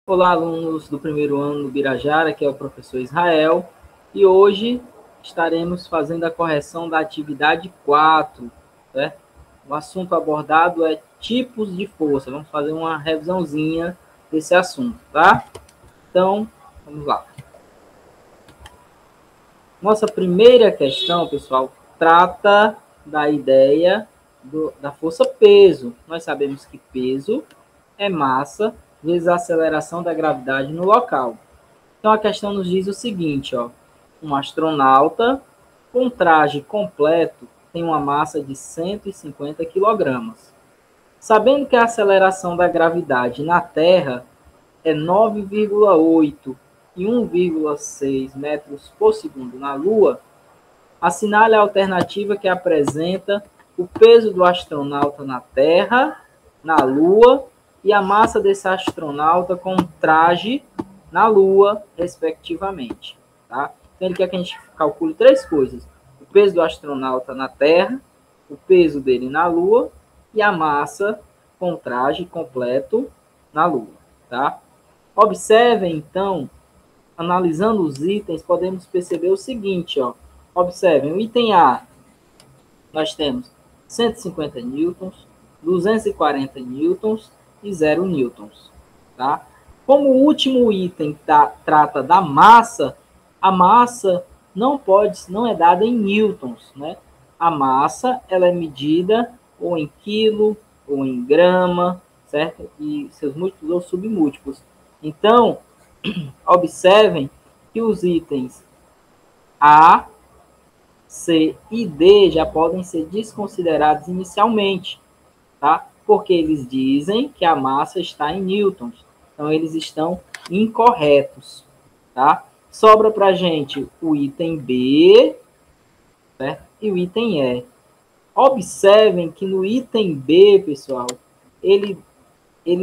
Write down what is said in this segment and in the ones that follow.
Olá, alunos do primeiro ano do Birajara, que é o professor Israel, e hoje estaremos fazendo a correção da atividade 4, certo? O assunto abordado é tipos de força. Vamos fazer uma revisãozinha desse assunto, tá? Então, vamos lá. Nossa primeira questão, pessoal, trata da ideia da força-peso. Nós sabemos que peso é massa vezes a aceleração da gravidade no local. Então, a questão nos diz o seguinte, ó, um astronauta com traje completo tem uma massa de 150 quilogramas. Sabendo que a aceleração da gravidade na Terra é 9,8 e 1,6 metros por segundo na Lua, assinale a alternativa que apresenta o peso do astronauta na Terra, na Lua, e a massa desse astronauta com traje na Lua, respectivamente. Tá? Então, ele quer que a gente calcule três coisas: o peso do astronauta na Terra, o peso dele na Lua e a massa com traje completo na Lua. Tá? Observem, então, analisando os itens, podemos perceber o seguinte, ó. Observem, o item A, nós temos 150 newtons, 240 newtons e 0 newtons. Tá? Como o último item trata da massa, a massa não é dada em newtons, né? A massa ela é medida ou em quilo, ou em grama, certo? E seus múltiplos ou submúltiplos. Então, observem que os itens A, C e D já podem ser desconsiderados inicialmente, tá? Porque eles dizem que a massa está em newtons. Então, eles estão incorretos, tá? Sobra para a gente o item B, certo? E o item E. Observem que no item B, pessoal, ele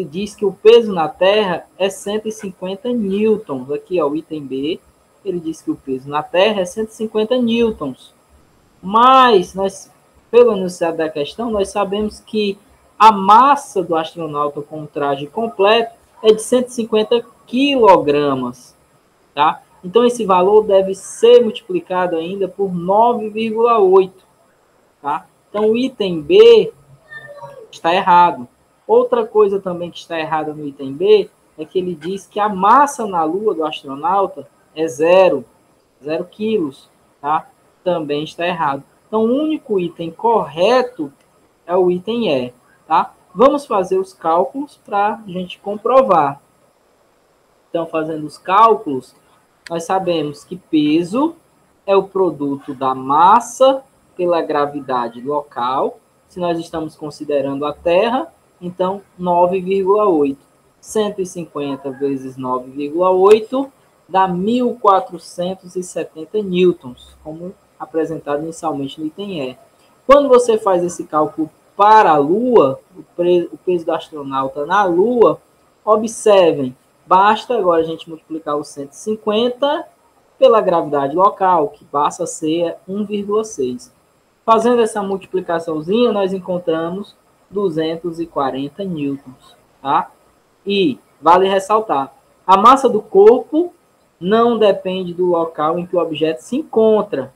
diz que o peso na Terra é 150 newtons. Aqui, ó, o item B, ele diz que o peso na Terra é 150 newtons. Mas, pelo enunciado da questão, nós sabemos que a massa do astronauta com o traje completo é de 150 quilogramas. Tá? Então, esse valor deve ser multiplicado ainda por 9,8. Tá? Então, o item B está errado. Outra coisa também que está errada no item B é que ele diz que a massa na Lua do astronauta é 0 quilos, tá? Também está errado. Então, o único item correto é o item E, tá? Vamos fazer os cálculos para a gente comprovar. Então, fazendo os cálculos, nós sabemos que peso é o produto da massa pela gravidade local. Se nós estamos considerando a Terra, então 9,8. 150 vezes 9,8 dá 1.470 newtons, como apresentado inicialmente no item E. Quando você faz esse cálculo para a Lua, o peso do astronauta na Lua, observem, basta agora a gente multiplicar o 150 pela gravidade local, que passa a ser 1,6. Fazendo essa multiplicaçãozinha, nós encontramos 240 newtons. Tá? E vale ressaltar, a massa do corpo não depende do local em que o objeto se encontra,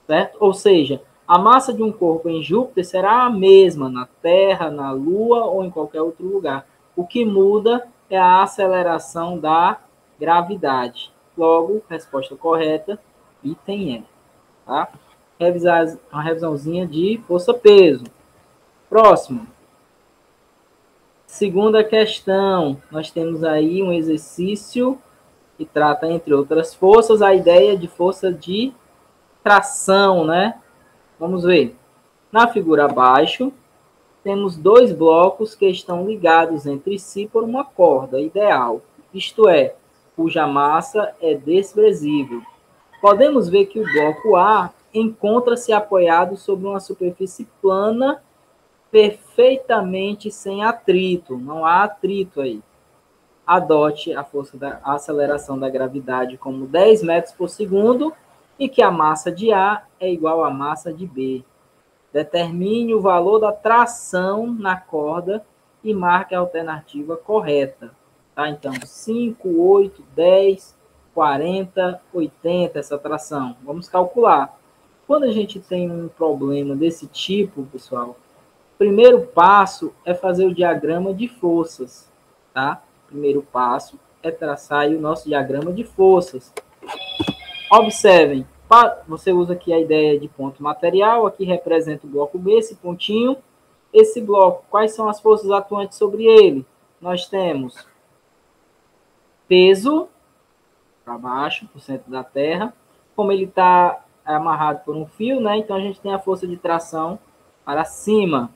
certo? Ou seja, a massa de um corpo em Júpiter será a mesma na Terra, na Lua ou em qualquer outro lugar. O que muda é a aceleração da gravidade. Logo, resposta correta, item E. Tá? Uma revisãozinha de força-peso. Próximo. Segunda questão. Nós temos aí um exercício que trata, entre outras forças, a ideia de força de tração, né? Vamos ver. Na figura abaixo, temos dois blocos que estão ligados entre si por uma corda ideal, isto é, cuja massa é desprezível. Podemos ver que o bloco A encontra-se apoiado sobre uma superfície plana, perfeitamente sem atrito. Não há atrito aí. Adote a força da aceleração da gravidade como 10 metros por segundo e que a massa de A é igual à massa de B. Determine o valor da tração na corda e marque a alternativa correta. Tá? Então, 5, 8, 10, 40, 80, essa tração. Vamos calcular. Quando a gente tem um problema desse tipo, pessoal, o primeiro passo é fazer o diagrama de forças. Tá? O primeiro passo é traçar aí o nosso diagrama de forças. Observem, você usa aqui a ideia de ponto material, aqui representa o bloco B, esse pontinho. Esse bloco, quais são as forças atuantes sobre ele? Nós temos peso para baixo, para o centro da Terra. Como ele está amarrado por um fio, né? Então a gente tem a força de tração para cima.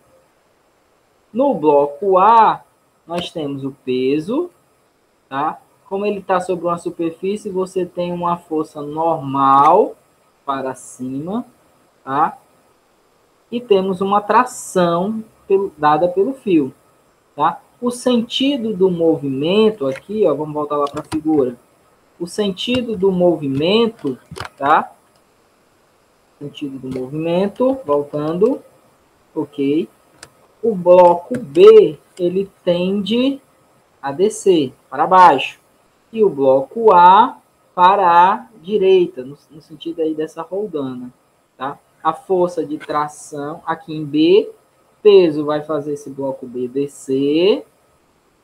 No bloco A, nós temos o peso, tá? Como ele está sobre uma superfície, você tem uma força normal para cima, tá? E temos uma tração dada pelo fio, tá? O sentido do movimento aqui, ó, vamos voltar lá para a figura. O sentido do movimento, tá? Sentido do movimento, voltando, ok. O bloco B, ele tende a descer para baixo. E o bloco A para a direita, no sentido aí dessa roldana, tá? A força de tração aqui em B, peso vai fazer esse bloco B descer,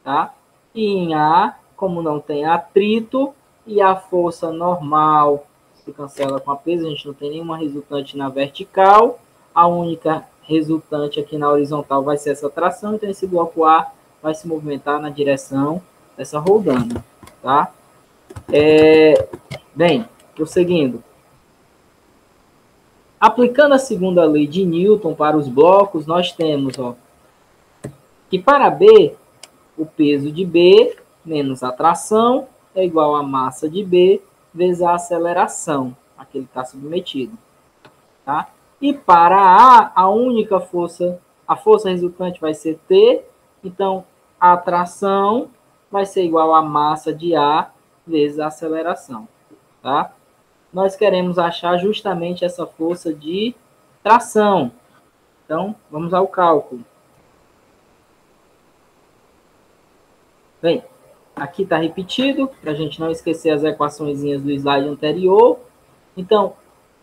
tá? E em A, como não tem atrito, e a força normal se cancela com a peso, a gente não tem nenhuma resultante na vertical, a única resultante aqui na horizontal vai ser essa tração, então esse bloco A vai se movimentar na direção dessa roldana, tá? Bem, prosseguindo. Aplicando a segunda lei de Newton para os blocos, nós temos, ó, que para B, o peso de B menos a tração é igual a massa de B vezes a aceleração a que ele está submetido. Tá? E para a única força, a força resultante vai ser T, então a tração vai ser igual a massa de A vezes a aceleração. Tá? Nós queremos achar justamente essa força de tração. Então, vamos ao cálculo. Bem, aqui está repetido, para a gente não esquecer as equaçõezinhas do slide anterior. Então,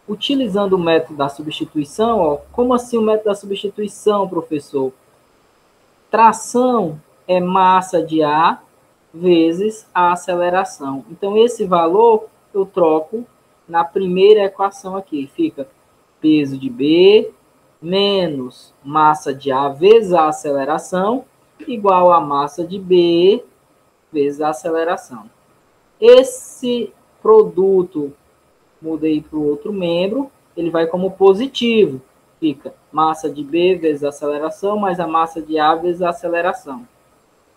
utilizando o método da substituição, ó, como assim o método da substituição, professor? Tração é massa de A vezes a aceleração. Então, esse valor eu troco na primeira equação aqui. Fica peso de B menos massa de A vezes a aceleração igual a massa de B vezes a aceleração. Esse produto, mudei para o outro membro, ele vai como positivo. Fica massa de B vezes a aceleração, mais a massa de A vezes a aceleração.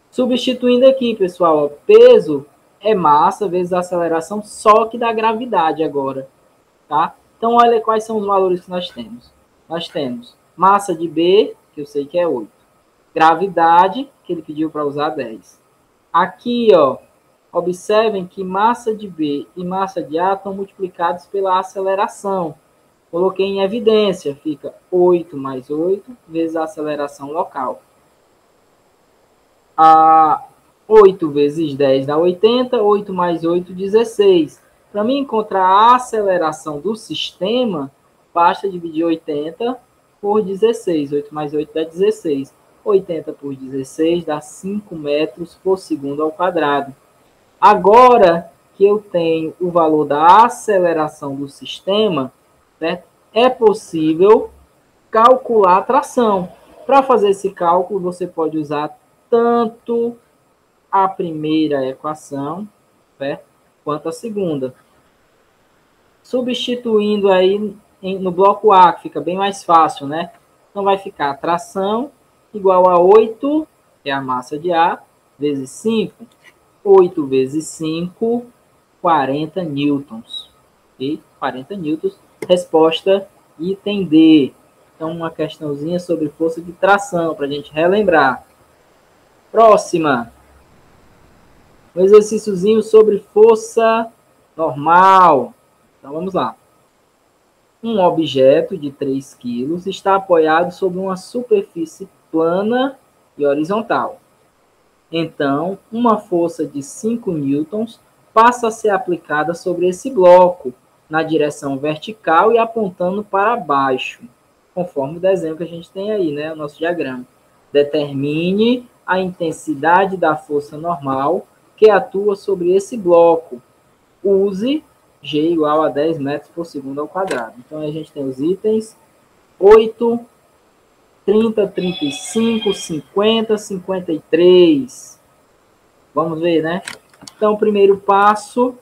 Substituindo aqui, pessoal, ó, peso é massa vezes a aceleração, só que da gravidade agora. Tá? Então, olha quais são os valores que nós temos. Nós temos massa de B, que eu sei que é 8. Gravidade, que ele pediu para usar 10. Aqui, ó, observem que massa de B e massa de A estão multiplicados pela aceleração. Coloquei em evidência, fica 8 mais 8 vezes a aceleração local. 8 vezes 10 dá 80, 8 mais 8, 16. Para mim encontrar a aceleração do sistema, basta dividir 80 por 16. 8 mais 8 dá 16. 80 por 16 dá 5 metros por segundo ao quadrado. Agora que eu tenho o valor da aceleração do sistema, certo? É possível calcular a tração. Para fazer esse cálculo, você pode usar tanto a primeira equação, certo? Quanto a segunda. Substituindo aí no bloco A, que fica bem mais fácil, né? Então vai ficar tração igual a 8, que é a massa de A, vezes 5. 8 vezes 5, 40 newtons. E 40 newtons, resposta item D. Então, uma questãozinha sobre força de tração, para a gente relembrar. Próxima. Um exercíciozinho sobre força normal. Então, vamos lá. Um objeto de 3 kg está apoiado sobre uma superfície plana e horizontal. Então, uma força de 5 newtons passa a ser aplicada sobre esse bloco, na direção vertical e apontando para baixo, conforme o desenho que a gente tem aí, né, o nosso diagrama. Determine a intensidade da força normal que atua sobre esse bloco. Use G igual a 10 metros por segundo ao quadrado. Então, a gente tem os itens 8, 30, 35, 50, 53. Vamos ver, né? Então, o primeiro passo,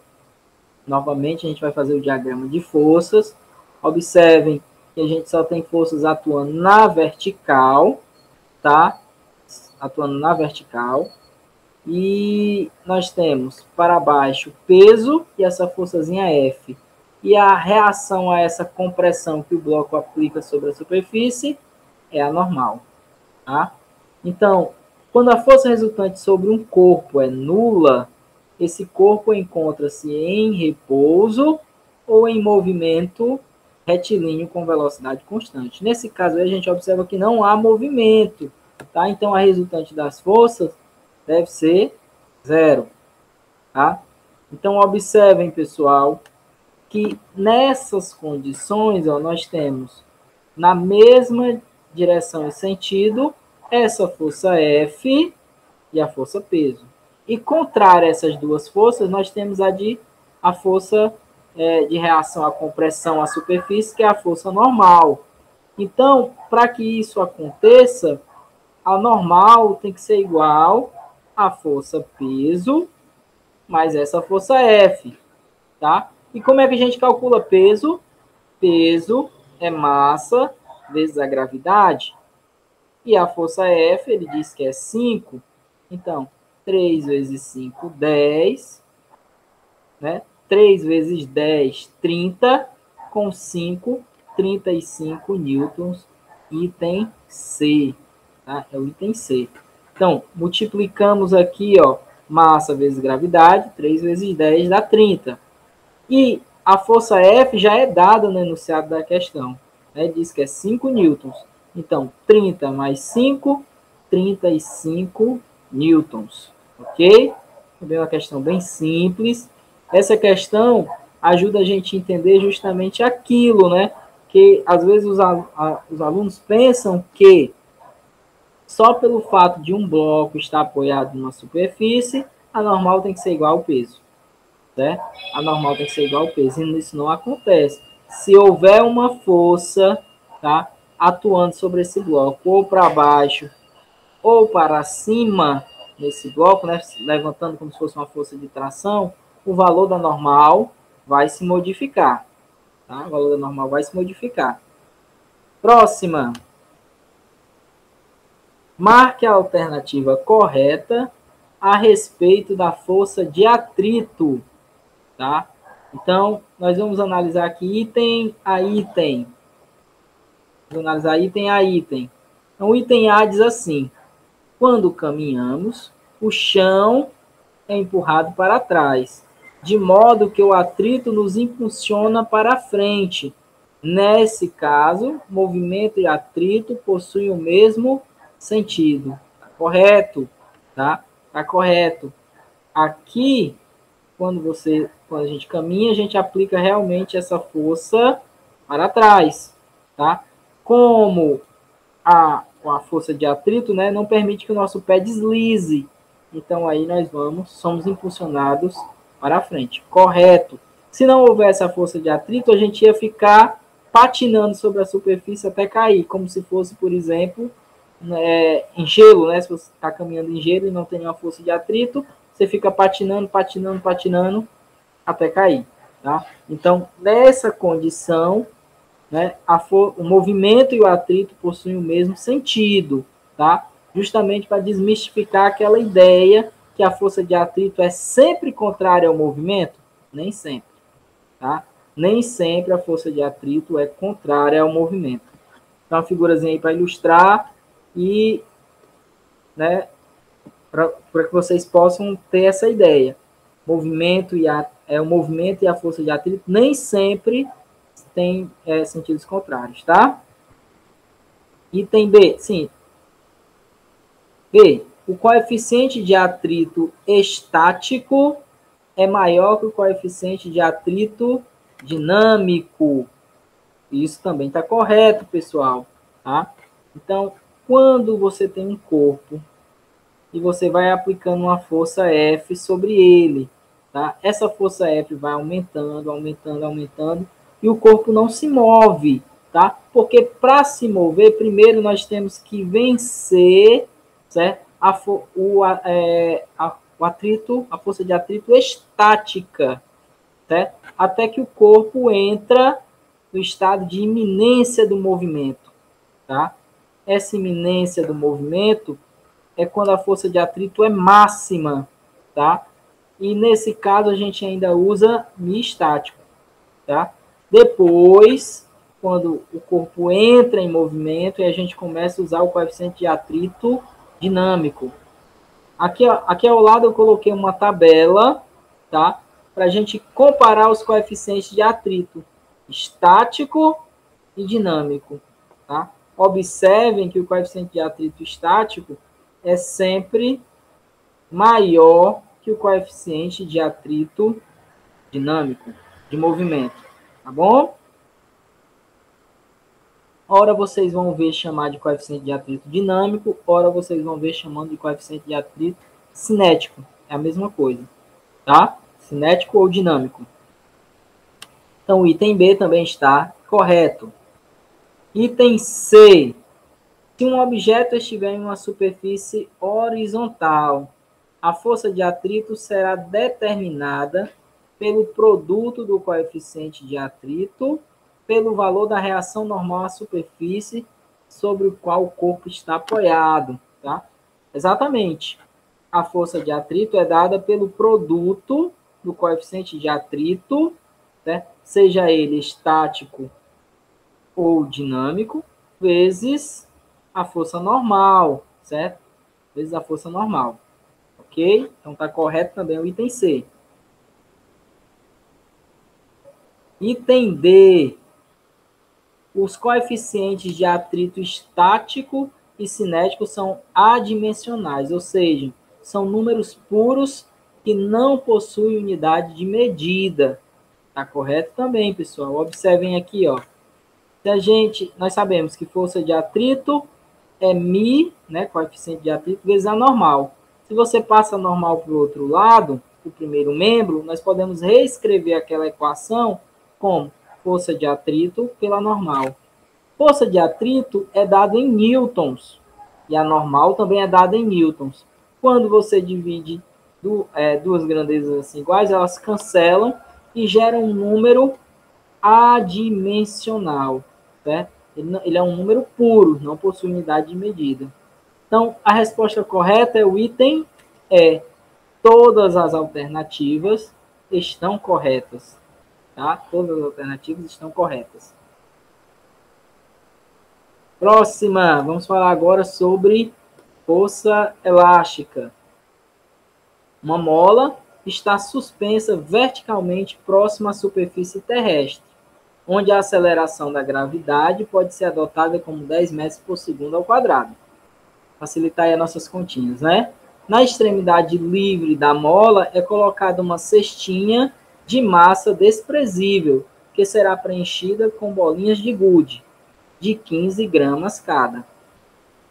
novamente, a gente vai fazer o diagrama de forças. Observem que a gente só tem forças atuando na vertical, tá? Atuando na vertical. E nós temos para baixo peso e essa forçazinha F. E a reação a essa compressão que o bloco aplica sobre a superfície é a normal. Tá? Então, quando a força resultante sobre um corpo é nula, esse corpo encontra-se em repouso ou em movimento retilíneo com velocidade constante. Nesse caso, a gente observa que não há movimento. Tá? Então, a resultante das forças deve ser zero. Tá? Então, observem, pessoal, que nessas condições ó, nós temos na mesma direção e sentido essa força F e a força peso. E contrária a essas duas forças, nós temos a força de reação à compressão à superfície, que é a força normal. Então, para que isso aconteça, a normal tem que ser igual à força peso mais essa força F, tá? E como é que a gente calcula peso? Peso é massa vezes a gravidade. E a força F, ele diz que é 5. Então, 3 vezes 5, 10. Né? 3 vezes 10, 30. Com 5, 35 newtons. Item C. Tá? É o item C. Então, multiplicamos aqui, ó, massa vezes gravidade. 3 vezes 10 dá 30. E a força F já é dada no enunciado da questão. Né? Diz que é 5 newtons. Então, 30 mais 5, 35 newtons. Ok? Também uma questão bem simples. Essa questão ajuda a gente a entender justamente aquilo, né? Que às vezes os alunos pensam que só pelo fato de um bloco estar apoiado numa superfície, a normal tem que ser igual ao peso. Né? A normal tem que ser igual ao peso. E isso não acontece. Se houver uma força, tá, atuando sobre esse bloco, ou para baixo, ou para cima, nesse bloco, né, levantando como se fosse uma força de tração, o valor da normal vai se modificar. Tá? O valor da normal vai se modificar. Próxima. Marque a alternativa correta a respeito da força de atrito. Tá? Então, nós vamos analisar aqui item a item. Vamos analisar item a item. Então, o item A diz assim: quando caminhamos, o chão é empurrado para trás, de modo que o atrito nos impulsiona para frente. Nesse caso, movimento e atrito possuem o mesmo sentido. Tá correto? Tá? Tá correto. Aqui, quando a gente caminha, a gente aplica realmente essa força para trás, tá? Como a força de atrito, né, não permite que o nosso pé deslize. Então aí nós somos impulsionados para a frente. Correto. Se não houvesse a força de atrito, a gente ia ficar patinando sobre a superfície até cair, como se fosse, por exemplo, em gelo, né? Se você está caminhando em gelo e não tem nenhuma força de atrito, você fica patinando, patinando, patinando até cair. Tá? Então, nessa condição, né, o movimento e o atrito possuem o mesmo sentido. Tá? Justamente para desmistificar aquela ideia que a força de atrito é sempre contrária ao movimento. Nem sempre. Tá? Nem sempre a força de atrito é contrária ao movimento. Então, uma figurazinha aí para ilustrar e, né, para que vocês possam ter essa ideia. O movimento e a força de atrito nem sempre tem sentidos contrários, tá? Item B, sim. B. o coeficiente de atrito estático é maior que o coeficiente de atrito dinâmico. Isso também está correto, pessoal. Tá? Então, quando você tem um corpo e você vai aplicando uma força F sobre ele, tá? Essa força F vai aumentando, aumentando, aumentando, e o corpo não se move, tá? Porque para se mover, primeiro nós temos que vencer, certo? O atrito, a força de atrito estática, certo? Até que o corpo entra no estado de iminência do movimento, tá? Essa iminência do movimento é quando a força de atrito é máxima, tá? E nesse caso a gente ainda usa miestático, tá? Depois, quando o corpo entra em movimento, e a gente começa a usar o coeficiente de atrito dinâmico. Aqui ao lado eu coloquei uma tabela, tá? Para a gente comparar os coeficientes de atrito estático e dinâmico, tá? Observem que o coeficiente de atrito estático é sempre maior que o coeficiente de atrito dinâmico, de movimento, tá bom? Ora vocês vão ver chamar de coeficiente de atrito dinâmico, ora vocês vão ver chamando de coeficiente de atrito cinético. É a mesma coisa, tá? Cinético ou dinâmico. Então o item B também está correto. Item C. Se um objeto estiver em uma superfície horizontal, a força de atrito será determinada pelo produto do coeficiente de atrito, pelo valor da reação normal à superfície sobre o qual o corpo está apoiado. Tá? Exatamente. A força de atrito é dada pelo produto do coeficiente de atrito, né? Seja ele estático ou dinâmico, vezes a força normal, certo? Vezes a força normal. Ok? Então está correto também o item C. Item D. Os coeficientes de atrito estático e cinético são adimensionais, ou seja, são números puros que não possuem unidade de medida. Está correto também, pessoal. Observem aqui, ó. Nós sabemos que força de atrito é μ, né, coeficiente de atrito, vezes a normal. Se você passa a normal para o outro lado, o primeiro membro, nós podemos reescrever aquela equação como força de atrito pela normal. Força de atrito é dada em newtons, e a normal também é dada em newtons. Quando você divide duas grandezas assim iguais, elas cancelam e geram um número adimensional, certo? Ele é um número puro, não possui unidade de medida. Então, a resposta correta é o item E. Todas as alternativas estão corretas. Tá? Todas as alternativas estão corretas. Próxima, vamos falar agora sobre força elástica. Uma mola está suspensa verticalmente próxima à superfície terrestre, onde a aceleração da gravidade pode ser adotada como 10 metros por segundo ao quadrado. Facilitar aí as nossas continhas, né? Na extremidade livre da mola é colocada uma cestinha de massa desprezível, que será preenchida com bolinhas de gude, de 15 gramas cada.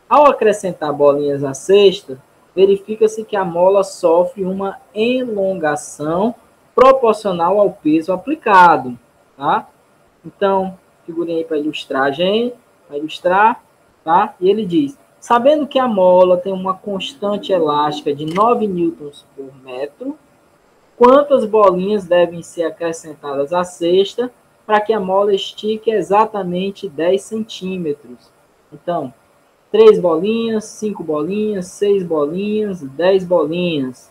Ao acrescentar bolinhas à cesta, verifica-se que a mola sofre uma elongação proporcional ao peso aplicado, tá? Então, figurinha aí para ilustrar, gente, para ilustrar, tá? E ele diz: sabendo que a mola tem uma constante elástica de 9 newtons por metro, quantas bolinhas devem ser acrescentadas à cesta para que a mola estique exatamente 10 centímetros? Então, 3 bolinhas, 5 bolinhas, 6 bolinhas, 10 bolinhas.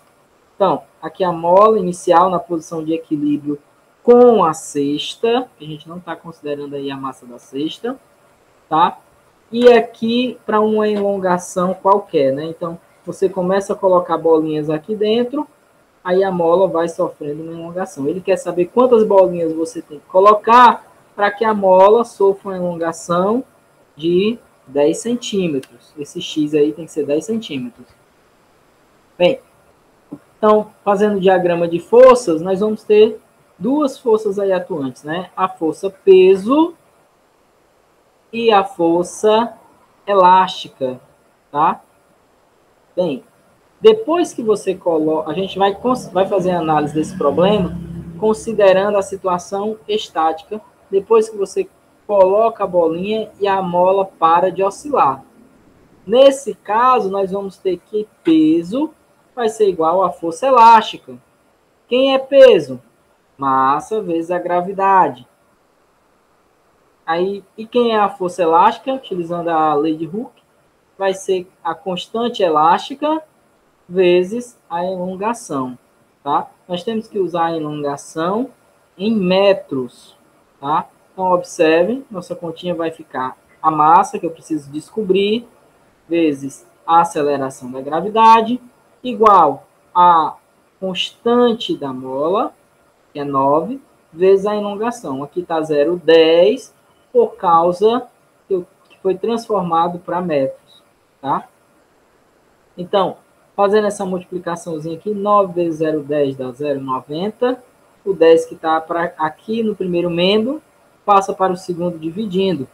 Então, aqui a mola inicial na posição de equilíbrio com a cesta, a gente não está considerando aí a massa da cesta, tá? E aqui para uma elongação qualquer, né? Então, você começa a colocar bolinhas aqui dentro, aí a mola vai sofrendo uma elongação. Ele quer saber quantas bolinhas você tem que colocar para que a mola sofra uma elongação de 10 centímetros. Esse X aí tem que ser 10 centímetros. Bem, então, fazendo o diagrama de forças, nós vamos ter duas forças aí atuantes, né? A força peso e a força elástica, tá? Bem, depois que você coloca, a gente vai fazer a análise desse problema considerando a situação estática, depois que você coloca a bolinha e a mola para de oscilar. Nesse caso, nós vamos ter que peso vai ser igual à força elástica. Quem é peso? Massa vezes a gravidade. Aí, e quem é a força elástica? Utilizando a lei de Hooke, vai ser a constante elástica vezes a elongação, tá? Nós temos que usar a elongação em metros, tá? Então, observe, nossa continha vai ficar a massa que eu preciso descobrir, vezes a aceleração da gravidade, igual a constante da mola, que é 9, vezes a elongação. Aqui está 0,10, por causa que foi transformado para metros, tá? Então, fazendo essa multiplicaçãozinha aqui, 9 vezes 0,10 dá 0,90. O 10 que está aqui no primeiro membro passa para o segundo dividindo.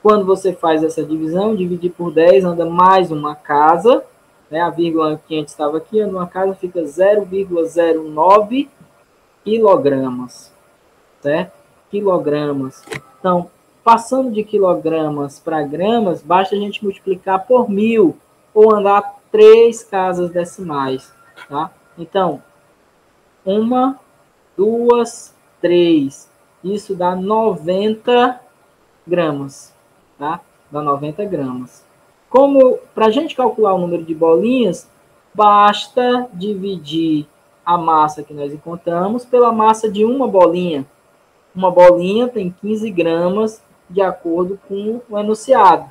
Quando você faz essa divisão, dividir por 10 anda mais uma casa, né? A vírgula que antes estava aqui, anda uma casa, fica 0,09 quilogramas, certo? Quilogramas. Então, passando de quilogramas para gramas, basta a gente multiplicar por 1000 ou andar 3 casas decimais, tá? Então, 1, 2, 3. Isso dá 90 gramas, tá? Dá 90 gramas. Como, para a gente calcular o número de bolinhas, basta dividir a massa que nós encontramos pela massa de uma bolinha. Uma bolinha tem 15 gramas, de acordo com o enunciado.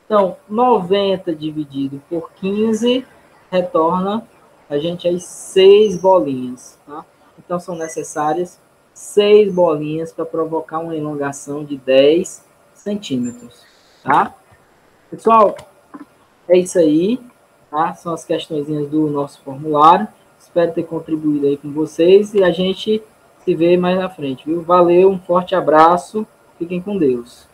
Então, 90 dividido por 15 retorna a gente aí 6 bolinhas, tá? Então, são necessárias 6 bolinhas para provocar uma elongação de 10 centímetros, tá? Pessoal, é isso aí, tá? São as questõezinhas do nosso formulário. Espero ter contribuído aí com vocês e a gente se vê mais na frente, viu? Valeu, um forte abraço, fiquem com Deus.